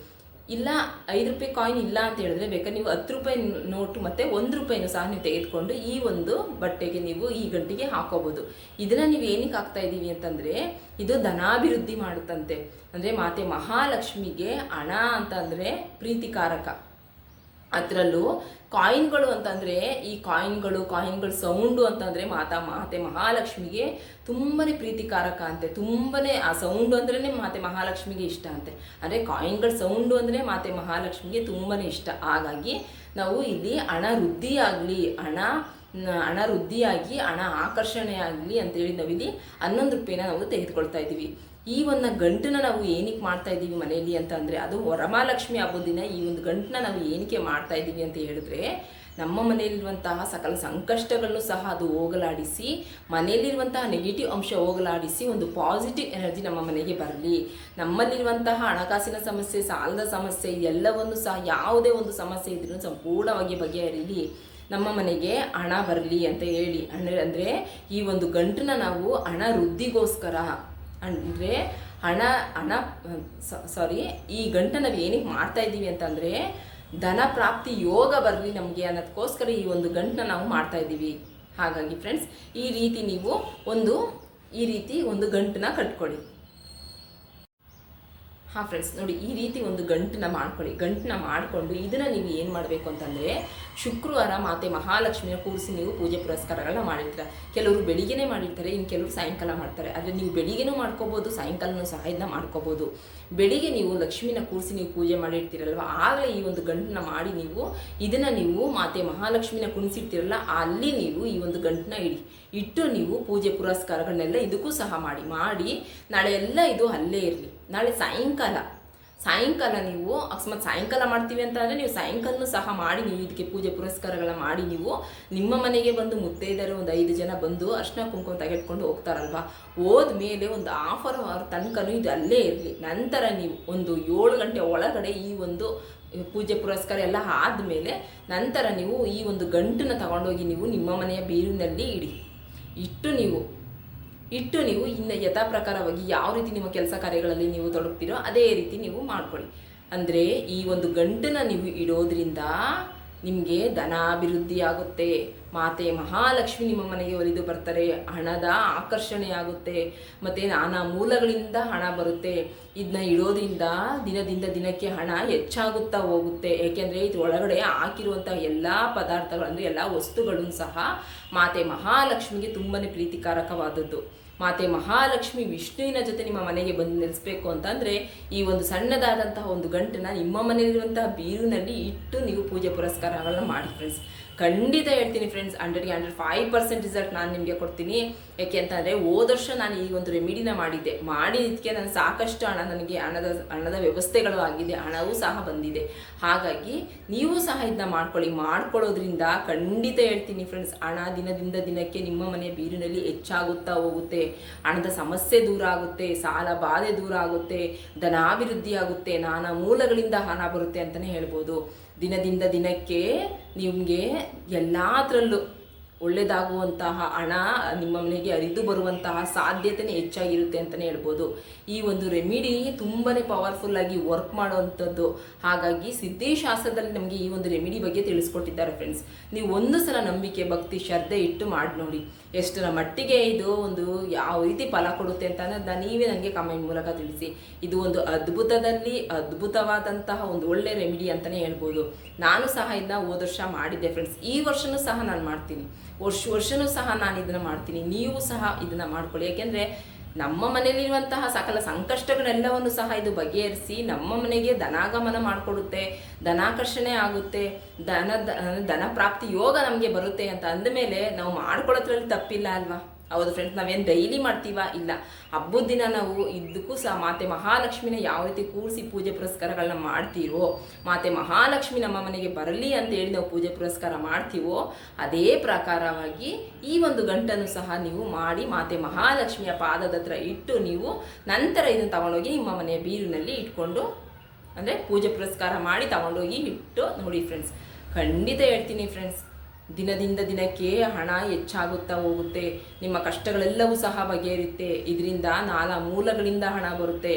ಇಲ್ಲ 5 ರೂಪಾಯಿ ಕಾಯಿನ್ ಇಲ್ಲ ಅಂತ ಹೇಳಿದ್ರೆ ಬೇಕಾದ್ರೆ ನೀವು 10 ರೂಪಾಯಿ ನೋಟು ಮತ್ತು 1 ರೂಪಾಯಿನೂ ಸಹ ನೀವು ತೆಗೆದುಕೊಂಡು ಈ ಒಂದು ಬಟ್ಟೆಗೆ ನೀವು ಈ ಗಂಟಿಗೆ ಹಾಕೋಬೋದು. ಇದನ್ನು ನೀವು ಏನಕ್ಕೆ ಹಾಕ್ತಾ ಇದ್ದೀವಿ ಅಂತಂದರೆ, ಇದು ಧನಾಭಿವೃದ್ಧಿ ಮಾಡುತ್ತಂತೆ. ಅಂದರೆ ಮಾತೆ ಮಹಾಲಕ್ಷ್ಮಿಗೆ ಹಣ ಅಂತಂದರೆ ಪ್ರೀತಿಕಾರಕ. ಅದರಲ್ಲೂ ಕಾಯಿನ್ಗಳು ಅಂತಂದರೆ, ಈ ಕಾಯಿನ್ಗಳು ಸೌಂಡು ಅಂತಂದರೆ ಮಾತೆ ಮಹಾಲಕ್ಷ್ಮಿಗೆ ತುಂಬಾ ಪ್ರೀತಿಕಾರಕ ಅಂತೆ. ತುಂಬಾ ಆ ಸೌಂಡು ಅಂದ್ರೇ ಮಾತೆ ಮಹಾಲಕ್ಷ್ಮಿಗೆ ಇಷ್ಟ ಅಂತೆ. ಅಂದರೆ ಕಾಯಿನ್ಗಳ ಸೌಂಡು ಅಂದರೆ ಮಾತೆ ಮಹಾಲಕ್ಷ್ಮಿಗೆ ತುಂಬಾ ಇಷ್ಟ. ಹಾಗಾಗಿ ನಾವು ಇಲ್ಲಿ ಹಣ ವೃದ್ಧಿಯಾಗಿ ಹಣ ಆಕರ್ಷಣೆ ಆಗಲಿ ಅಂತೇಳಿ ನಾವಿಲ್ಲಿ 11 ರೂಪಾಯಿನ ನಾವು ತೆಗೆದುಕೊಳ್ತಾ ಇದ್ದೀವಿ. ಈ ಒಂದು ಗಂಟನ್ನ ನಾವು ಏನಕ್ಕೆ ಮಾಡ್ತಾ ಇದ್ದೀವಿ ಮನೆಯಲ್ಲಿ ಅಂತ ಅಂದರೆ, ಅದು ವರಮಹಾಲಕ್ಷ್ಮಿ ಹಬ್ಬದ ದಿನ ಈ ಒಂದು ಗಂಟನ್ನ ನಾವು ಏನಕ್ಕೆ ಮಾಡ್ತಾ ಇದ್ದೀವಿ ಅಂತ ಹೇಳಿದ್ರೆ, ನಮ್ಮ ಮನೆಯಲ್ಲಿರುವಂತಹ ಸಕಲ ಸಂಕಷ್ಟಗಳನ್ನು ಸಹ ಅದು ಹೋಗಲಾಡಿಸಿ, ಮನೆಯಲ್ಲಿರುವಂತಹ ನೆಗೆಟಿವ್ ಅಂಶ ಹೋಗಲಾಡಿಸಿ ಒಂದು ಪಾಸಿಟಿವ್ ಎನರ್ಜಿ ನಮ್ಮ ಮನೆಗೆ ಬರಲಿ. ನಮ್ಮಲ್ಲಿರುವಂತಹ ಹಣಕಾಸಿನ ಸಮಸ್ಯೆ, ಸಾಲದ ಸಮಸ್ಯೆ ಎಲ್ಲವನ್ನು ಸಹ, ಯಾವುದೇ ಒಂದು ಸಮಸ್ಯೆ ಇದ್ರೂ ಸಂಪೂರ್ಣವಾಗಿ ಬಗೆಹರಿಲಿ, ನಮ್ಮ ಮನೆಗೆ ಹಣ ಬರಲಿ ಅಂತ ಹೇಳಿ ಅಂದರೆ ಈ ಒಂದು ಗಂಟನ್ನ ನಾವು ಹಣ ವೃದ್ಧಿಗೋಸ್ಕರ, ಅಂದರೆ ಈ ಗಂಟು ನಾವು ಏನಕ್ಕೆ ಮಾಡ್ತಾ ಇದ್ದೀವಿ ಅಂತಂದರೆ, ಧನ ಪ್ರಾಪ್ತಿ ಯೋಗ ಬರಲಿ ನಮಗೆ ಅನ್ನೋದಕ್ಕೋಸ್ಕರ ಈ ಒಂದು ಗಂಟನ್ನ ನಾವು ಮಾಡ್ತಾ ಇದ್ದೀವಿ. ಹಾಗಾಗಿ ಫ್ರೆಂಡ್ಸ್, ಈ ರೀತಿ ನೀವು ಒಂದು ಗಂಟನ್ನ ಕಟ್ಕೊಳ್ಳಿ. ಹಾಂ ಫ್ರೆಂಡ್ಸ್, ನೋಡಿ, ಈ ರೀತಿ ಒಂದು ಗಂಟನ್ನ ಮಾಡಿಕೊಂಡು ಇದನ್ನು ನೀವು ಏನು ಮಾಡಬೇಕು ಅಂತಂದರೆ, ಶುಕ್ರವಾರ ಮಾತೆ ಮಹಾಲಕ್ಷ್ಮಿಯ ಕೂರಿಸಿ ನೀವು ಪೂಜೆ ಪುರಸ್ಕಾರಗಳನ್ನ ಮಾಡಿರ್ತೀರ. ಕೆಲವರು ಬೆಳಿಗ್ಗೆನೇ ಮಾಡಿರ್ತಾರೆ, ಇನ್ನು ಕೆಲವರು ಸಾಯಂಕಾಲ ಮಾಡ್ತಾರೆ. ಆದರೆ ನೀವು ಬೆಳಿಗ್ಗೆನೂ ಮಾಡ್ಕೋಬೋದು, ಸಾಯಂಕಾಲನೂ ಸಹ ಇದನ್ನ ಮಾಡ್ಕೋಬೋದು. ಬೆಳಿಗ್ಗೆ ನೀವು ಲಕ್ಷ್ಮಿನ ಕೂರಿಸಿ ನೀವು ಪೂಜೆ ಮಾಡಿರ್ತೀರಲ್ವ, ಆಗಲೇ ಈ ಒಂದು ಗಂಟನ್ನ ಮಾಡಿ ನೀವು ಮಾತೆ ಮಹಾಲಕ್ಷ್ಮಿನ ಕುಣಿಸಿರ್ತೀರಲ್ಲ, ಅಲ್ಲಿ ನೀವು ಈ ಒಂದು ಗಂಟನ್ನ ಇಟ್ಟು ನೀವು ಪೂಜೆ ಪುರಸ್ಕಾರಗಳನ್ನೆಲ್ಲ ಇದಕ್ಕೂ ಸಹ ಮಾಡಿ ನಾಳೆ ಎಲ್ಲ ಇದು ಅಲ್ಲೇ ಇರಲಿ. ನಾಳೆ ಸಾಯಂಕಾಲ ನೀವು ಅಕಸ್ಮಾತ್ ಸಾಯಂಕಾಲ ಮಾಡ್ತೀವಿ ಅಂತ ಅಂದರೆ ನೀವು ಸಾಯಂಕಾಲನೂ ಸಹ ಮಾಡಿ ನೀವು ಇದಕ್ಕೆ ಪೂಜೆ ಪುರಸ್ಕಾರಗಳನ್ನ ಮಾಡಿ ನೀವು ನಿಮ್ಮ ಮನೆಗೆ ಬಂದು ಮುತ್ತೈದೆಯರು ಒಂದು 5 ಜನ ಬಂದು ಅರ್ಶಿನ ಕುಂಕುಮ ತೆಗೆದುಕೊಂಡು ಹೋಗ್ತಾರಲ್ವ, ಹೋದ್ಮೇಲೆ ಒಂದು ½ ಅವರ್ ತನಕನೂ ಇದು ಅಲ್ಲೇ ಇರಲಿ. ನಂತರ ನೀವು ಒಂದು 7 ಗಂಟೆ ಒಳಗಡೆ ಈ ಒಂದು ಪೂಜೆ ಪುರಸ್ಕಾರ ಎಲ್ಲ ಆದಮೇಲೆ ನಂತರ ನೀವು ಈ ಒಂದು ಗಂಟನ್ನು ತಗೊಂಡೋಗಿ ನೀವು ನಿಮ್ಮ ಮನೆಯ ಬೀರಿನಲ್ಲಿ ಇಟ್ಟು ನೀವು ಇನ್ನು ಯಥಾ ಪ್ರಕಾರವಾಗಿ ಯಾವ ರೀತಿ ನಿಮ್ಮ ಕೆಲಸ ಕಾರ್ಯಗಳಲ್ಲಿ ನೀವು ತೊಡಗ್ತೀರೋ ಅದೇ ರೀತಿ ನೀವು ಮಾಡ್ಕೊಳ್ಳಿ. ಅಂದರೆ ಈ ಒಂದು ಗಂಟನ್ನ ನೀವು ಇಡೋದ್ರಿಂದ ನಿಮಗೆ ಧನಾಭಿವೃದ್ಧಿ ಆಗುತ್ತೆ, ಮಾತೆ ಮಹಾಲಕ್ಷ್ಮಿ ನಿಮ್ಮ ಮನೆಗೆ ಒಲಿದು ಬರ್ತಾರೆ, ಹಣದ ಆಕರ್ಷಣೆ ಆಗುತ್ತೆ, ಮತ್ತು ನಾನಾ ಮೂಲಗಳಿಂದ ಹಣ ಬರುತ್ತೆ. ಇದನ್ನ ಇಡೋದ್ರಿಂದ ದಿನದಿಂದ ದಿನಕ್ಕೆ ಹಣ ಹೆಚ್ಚಾಗುತ್ತಾ ಹೋಗುತ್ತೆ. ಏಕೆಂದರೆ ಇದು ಒಳಗಡೆ ಹಾಕಿರುವಂಥ ಎಲ್ಲ ಪದಾರ್ಥಗಳು, ಅಂದರೆ ಎಲ್ಲ ವಸ್ತುಗಳನ್ನು ಸಹ ಮಾತೆ ಮಹಾಲಕ್ಷ್ಮಿಗೆ ತುಂಬಾ ಪ್ರೀತಿಕಾರಕವಾದದ್ದು. ಮಾತೆ ಮಹಾಲಕ್ಷ್ಮಿ ವಿಷ್ಣುವಿನ ಜೊತೆ ನಿಮ್ಮ ಮನೆಗೆ ಬಂದು ನೆಲೆಸಬೇಕು ಅಂತಂದರೆ ಈ ಒಂದು ಸಣ್ಣದಾದಂತಹ ಒಂದು ಗಂಟನ್ನ ನಿಮ್ಮ ಮನೆಯಲ್ಲಿರುವಂತಹ ಬೀರುನಲ್ಲಿ ಇಟ್ಟು ನೀವು ಪೂಜೆ ಪುರಸ್ಕಾರಗಳನ್ನ ಮಾಡಿ ಫ್ರೆಂಡ್ಸ್. ಖಂಡಿತ ಹೇಳ್ತೀನಿ ಫ್ರೆಂಡ್ಸ್, 100% ರಿಸಲ್ಟ್ ನಾನು ನಿಮಗೆ ಕೊಡ್ತೀನಿ. ಯಾಕೆ ಅಂತಂದರೆ ಹೋದ ವರ್ಷ ನಾನು ಈ ಒಂದು ರೆಮಿಡಿನ ಮಾಡಿದ್ದಕ್ಕೆ ನಾನು ಸಾಕಷ್ಟು ನನಗೆ ಹಣದ ವ್ಯವಸ್ಥೆಗಳು ಆಗಿದೆ, ಹಣವೂ ಸಹ ಬಂದಿದೆ. ಹಾಗಾಗಿ ನೀವು ಸಹ ಇದನ್ನ ಮಾಡ್ಕೊಳ್ಳೋದ್ರಿಂದ ಖಂಡಿತ ಹೇಳ್ತೀನಿ ಫ್ರೆಂಡ್ಸ್, ಹಣ ದಿನದಿಂದ ದಿನಕ್ಕೆ ನಿಮ್ಮ ಮನೆಯ ಬೀರಿನಲ್ಲಿ ಹೆಚ್ಚಾಗುತ್ತಾ ಹೋಗುತ್ತೆ. ಹಣದ ಸಮಸ್ಯೆ ದೂರ ಆಗುತ್ತೆ, ಸಾಲ ಬಾಧೆ ದೂರ ಆಗುತ್ತೆ, ಧನಾಭಿವೃದ್ಧಿ ಆಗುತ್ತೆ, ನಾನಾ ಮೂಲಗಳಿಂದ ಹಣ ಬರುತ್ತೆ ಅಂತಲೇ ಹೇಳ್ಬೋದು. ದಿನದಿಂದ ದಿನಕ್ಕೆ ನಿಮಗೆ ಎಲ್ಲದರಲ್ಲೂ ಒಳ್ಳೆಯದಾಗುವಂತಹ ಹಣ ನಿಮ್ಮ ಮನೆಗೆ ಹರಿದು ಬರುವಂತಹ ಸಾಧ್ಯತೆಯೇ ಹೆಚ್ಚಾಗಿರುತ್ತೆ ಅಂತಲೇ ಹೇಳ್ಬೋದು. ಈ ಒಂದು ರೆಮಿಡಿ ತುಂಬಾ ಪವರ್ಫುಲ್ಲಾಗಿ ವರ್ಕ್ ಮಾಡುವಂಥದ್ದು. ಹಾಗಾಗಿ ಸಿದ್ಧಿಶಾಸ್ತ್ರದಲ್ಲಿ ನಮಗೆ ಈ ಒಂದು ರೆಮಿಡಿ ಬಗ್ಗೆ ತಿಳಿಸ್ಕೊಟ್ಟಿದ್ದಾರೆ ಫ್ರೆಂಡ್ಸ್. ನೀವು ಒಂದು ಸಲ ನಂಬಿಕೆ, ಭಕ್ತಿ, ಶ್ರದ್ಧೆ ಇಟ್ಟು ಮಾಡಿ ನೋಡಿ ಎಷ್ಟರ ಮಟ್ಟಿಗೆ ಇದು ಒಂದು ಯಾವ ರೀತಿ ಫಲ ಕೊಡುತ್ತೆ ಅಂತ ಅನ್ನೋದನ್ನ ನೀವೇ ನನಗೆ ಕಮೆಂಟ್ ಮೂಲಕ ತಿಳಿಸಿ. ಇದು ಒಂದು ಅದ್ಭುತವಾದಂತಹ ಒಂದು ಒಳ್ಳೆ ರೆಮಿಡಿ ಅಂತಲೇ ಹೇಳ್ಬೋದು. ನಾನು ಸಹ ಇದನ್ನ ಹೋದ ವರ್ಷ ಮಾಡಿದ್ದೆ ಫ್ರೆಂಡ್ಸ್. ಈ ವರ್ಷನೂ ಸಹ ನಾನು ಮಾಡ್ತೀನಿ, ವರ್ಷನೂ ಸಹ ನಾನು ಇದನ್ನು ಮಾಡ್ತೀನಿ. ನೀವು ಸಹ ಇದನ್ನು ಮಾಡ್ಕೊಳ್ಳಿ. ಯಾಕೆಂದರೆ ನಮ್ಮ ಮನೆಯಲ್ಲಿರುವಂತಹ ಸಕಲ ಸಂಕಷ್ಟಗಳೆಲ್ಲವನ್ನು ಸಹ ಇದು ಬಗೆಹರಿಸಿ ನಮ್ಮ ಮನೆಗೆ ಧನಾಗಮನ ಮಾಡಿಕೊಡುತ್ತೆ, ಧನಾಕರ್ಷಣೆ ಆಗುತ್ತೆ, ಧನ ಪ್ರಾಪ್ತಿ ಯೋಗ ನಮಗೆ ಬರುತ್ತೆ ಅಂತ ಅಂದಮೇಲೆ ನಾವು ಮಾಡ್ಕೊಳ್ಳೋದ್ರಲ್ಲಿ ತಪ್ಪಿಲ್ಲ ಅಲ್ವಾ? ಹೌದು ಫ್ರೆಂಡ್ಸ್, ನಾವೇನು ಡೈಲಿ ಮಾಡ್ತೀವ? ಇಲ್ಲ. ಹಬ್ಬದ ದಿನ ನಾವು ಇದಕ್ಕೂ ಸಹ ಮಾತೆ ಮಹಾಲಕ್ಷ್ಮಿನ ಯಾವ ರೀತಿ ಕೂರಿಸಿ ಪೂಜೆ ಪುರಸ್ಕಾರಗಳನ್ನ ಮಾಡ್ತೀವೋ, ಮಾತೆ ಮಹಾಲಕ್ಷ್ಮಿ ನಮ್ಮ ಮನೆಗೆ ಬರಲಿ ಅಂತೇಳಿ ನಾವು ಪೂಜೆ ಪುರಸ್ಕಾರ ಮಾಡ್ತೀವೋ, ಅದೇ ಪ್ರಕಾರವಾಗಿ ಈ ಒಂದು ಗಂಟನ್ನು ಸಹ ನೀವು ಮಾಡಿ ಮಾತೆ ಮಹಾಲಕ್ಷ್ಮಿಯ ಪಾದದ ಹತ್ರ ಇಟ್ಟು ನೀವು ನಂತರ ಇದನ್ನು ತಗೊಂಡೋಗಿ ನಿಮ್ಮ ಮನೆಯ ಬೀರಿನಲ್ಲಿ ಇಟ್ಕೊಂಡು, ಅಂದರೆ ಪೂಜೆ ಪುರಸ್ಕಾರ ಮಾಡಿ ತಗೊಂಡೋಗಿ ಇಟ್ಟು ನೋಡಿ ಫ್ರೆಂಡ್ಸ್. ಖಂಡಿತ ಹೇಳ್ತೀನಿ ಫ್ರೆಂಡ್ಸ್, ದಿನದಿಂದ ದಿನಕ್ಕೆ ಹಣ ಹೆಚ್ಚಾಗುತ್ತಾ ಹೋಗುತ್ತೆ, ನಿಮ್ಮ ಕಷ್ಟಗಳೆಲ್ಲವೂ ಸಹ ಬಗೆಹರಿಯುತ್ತೆ, ಇದರಿಂದ ನಾನಾ ಮೂಲಗಳಿಂದ ಹಣ ಬರುತ್ತೆ.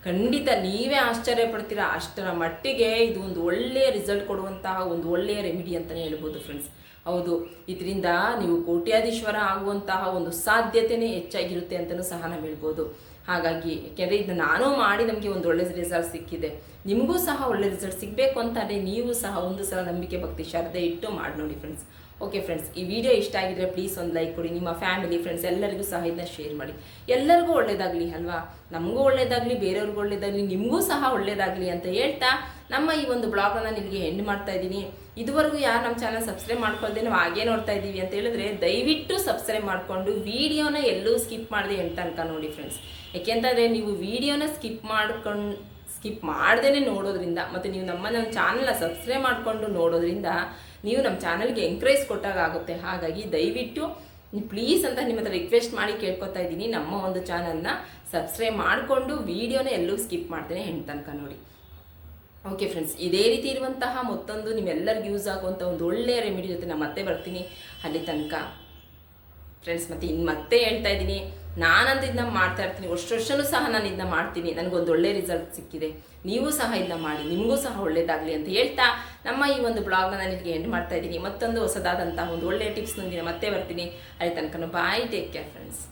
ಖಂಡಿತ ನೀವೇ ಆಶ್ಚರ್ಯ ಪಡ್ತೀರಾ, ಅಷ್ಟರ ಮಟ್ಟಿಗೆ ಇದು ಒಂದು ಒಳ್ಳೆಯ ರಿಸಲ್ಟ್ ಕೊಡುವಂತಹ ಒಂದು ಒಳ್ಳೆಯ ರೆಮಿಡಿ ಅಂತಲೇ ಹೇಳ್ಬೋದು ಫ್ರೆಂಡ್ಸ್. ಹೌದು, ಇದರಿಂದ ನೀವು ಕೋಟ್ಯಾಧೀಶ್ವರ ಆಗುವಂತಹ ಒಂದು ಸಾಧ್ಯತೆಯೇ ಹೆಚ್ಚಾಗಿರುತ್ತೆ ಅಂತಲೂ ಸಹ ನಾವು ಹೇಳ್ಬೋದು. ಹಾಗಾಗಿ ಯಾಕೆಂದರೆ ಇದನ್ನ ನಾನು ಮಾಡಿ ನಮಗೆ ಒಂದು ಒಳ್ಳೆ ರಿಸಲ್ಟ್ ಸಿಕ್ಕಿದೆ, ನಿಮಗೂ ಸಹ ಒಳ್ಳೆ ರಿಸಲ್ಟ್ ಸಿಗಬೇಕು ಅಂತಂದರೆ ನೀವು ಸಹ ಒಂದು ಸಲ ನಂಬಿಕೆ, ಭಕ್ತಿ, ಶ್ರದ್ಧೆ ಇಟ್ಟು ಮಾಡಿ ನೋಡಿ ಫ್ರೆಂಡ್ಸ್. ಓಕೆ ಫ್ರೆಂಡ್ಸ್, ಈ ವಿಡಿಯೋ ಇಷ್ಟ ಆಗಿದ್ರೆ ಪ್ಲೀಸ್ ಒಂದು ಲೈಕ್ ಕೊಡಿ. ನಿಮ್ಮ ಫ್ಯಾಮಿಲಿ, ಫ್ರೆಂಡ್ಸ್ ಎಲ್ಲರಿಗೂ ಸಹ ಇದನ್ನ ಶೇರ್ ಮಾಡಿ. ಎಲ್ಲರಿಗೂ ಒಳ್ಳೇದಾಗಲಿ ಅಲ್ವಾ? ನಮಗೂ ಒಳ್ಳೇದಾಗಲಿ, ಬೇರೆಯವ್ರಿಗೂ ಒಳ್ಳೇದಾಗಲಿ, ನಿಮಗೂ ಸಹ ಒಳ್ಳೇದಾಗಲಿ ಅಂತ ಹೇಳ್ತಾ ನಮ್ಮ ಈ ಒಂದು ಬ್ಲಾಗನ್ನು ನಿಮಗೆ ಎಂಡ್ ಮಾಡ್ತಾ ಇದ್ದೀನಿ. ಇದುವರೆಗೂ ಯಾರು ನಮ್ಮ ಚಾನಲ್ ಸಬ್ಸ್ಕ್ರೈಬ್ ಮಾಡ್ಕೊಳ್ದೆ ನಾವು ಹಾಗೇ ನೋಡ್ತಾ ಇದ್ದೀವಿ ಅಂತ ಹೇಳಿದ್ರೆ ದಯವಿಟ್ಟು ಸಬ್ಸ್ಕ್ರೈಬ್ ಮಾಡಿಕೊಂಡು ವಿಡಿಯೋನ ಎಲ್ಲೂ ಸ್ಕಿಪ್ ಮಾಡದೆ ಎಂತ ತನಕ ನೋಡಿ ಫ್ರೆಂಡ್ಸ್. ಯಾಕೆಂತಂದರೆ ನೀವು ವಿಡಿಯೋನ ಸ್ಕಿಪ್ ಮಾಡ್ದೇ ನೋಡೋದ್ರಿಂದ ಮತ್ತು ನೀವು ನಮ್ಮ ಚಾನಲ್ನ ಸಬ್ಸ್ಕ್ರೈಬ್ ಮಾಡಿಕೊಂಡು ನೋಡೋದ್ರಿಂದ ನೀವು ನಮ್ಮ ಚಾನಲ್ಗೆ ಎಂಕರೇಜ್ ಕೊಟ್ಟಾಗ ಆಗುತ್ತೆ. ಹಾಗಾಗಿ ದಯವಿಟ್ಟು ಪ್ಲೀಸ್ ಅಂತ ನಿಮ್ಮ ಹತ್ರ ರಿಕ್ವೆಸ್ಟ್ ಮಾಡಿ ಕೇಳ್ಕೊತಾ ಇದ್ದೀನಿ, ನಮ್ಮ ಒಂದು ಚಾನಲ್ನ ಸಬ್ಸ್ಕ್ರೈಬ್ ಮಾಡಿಕೊಂಡು ವಿಡಿಯೋನ ಎಲ್ಲೂ ಸ್ಕಿಪ್ ಮಾಡ್ತೇನೆ ಹೆಣ್ಣು ತನಕ ನೋಡಿ. ಓಕೆ ಫ್ರೆಂಡ್ಸ್, ಇದೇ ರೀತಿ ಇರುವಂತಹ ಮತ್ತೊಂದು ನಿಮ್ಮೆಲ್ಲರಿಗೂ ಯೂಸ್ ಆಗುವಂಥ ಒಂದು ಒಳ್ಳೆಯ ರೆಮಿಡಿ ಜೊತೆ ನಾನು ಮತ್ತೆ ಬರ್ತೀನಿ. ಅಲ್ಲಿ ತನಕ ಫ್ರೆಂಡ್ಸ್, ಮತ್ತೆ ಹೇಳ್ತಾ ಇದ್ದೀನಿ, ನಾನಂತೂ ಇದನ್ನ ಮಾಡ್ತಾ ಇರ್ತೀನಿ, ವರ್ಷನೂ ಸಹ ನಾನು ಇದನ್ನ ಮಾಡ್ತೀನಿ, ನನಗೊಂದು ಒಳ್ಳೆ ರಿಸಲ್ಟ್ ಸಿಕ್ಕಿದೆ. ನೀವು ಸಹ ಇದನ್ನ ಮಾಡಿ, ನಿಮಗೂ ಸಹ ಒಳ್ಳೇದಾಗಲಿ ಅಂತ ಹೇಳ್ತಾ ನಮ್ಮ ಈ ಒಂದು ಬ್ಲಾಗ್ನ ನಾನು ಇಲ್ಲಿಗೆ ಎಂಡ್ ಮಾಡ್ತಾ ಇದ್ದೀನಿ. ಮತ್ತೊಂದು ಹೊಸದಾದಂತಹ ಒಂದು ಒಳ್ಳೆಯ ಟಿಪ್ಸ್ನೊಂದಿಗೆ ಮತ್ತೆ ಬರ್ತೀನಿ. ಅಲ್ಲಿ ತನಕ ಬಾಯ್, ಟೇಕ್ ಕೇರ್ ಫ್ರೆಂಡ್ಸ್.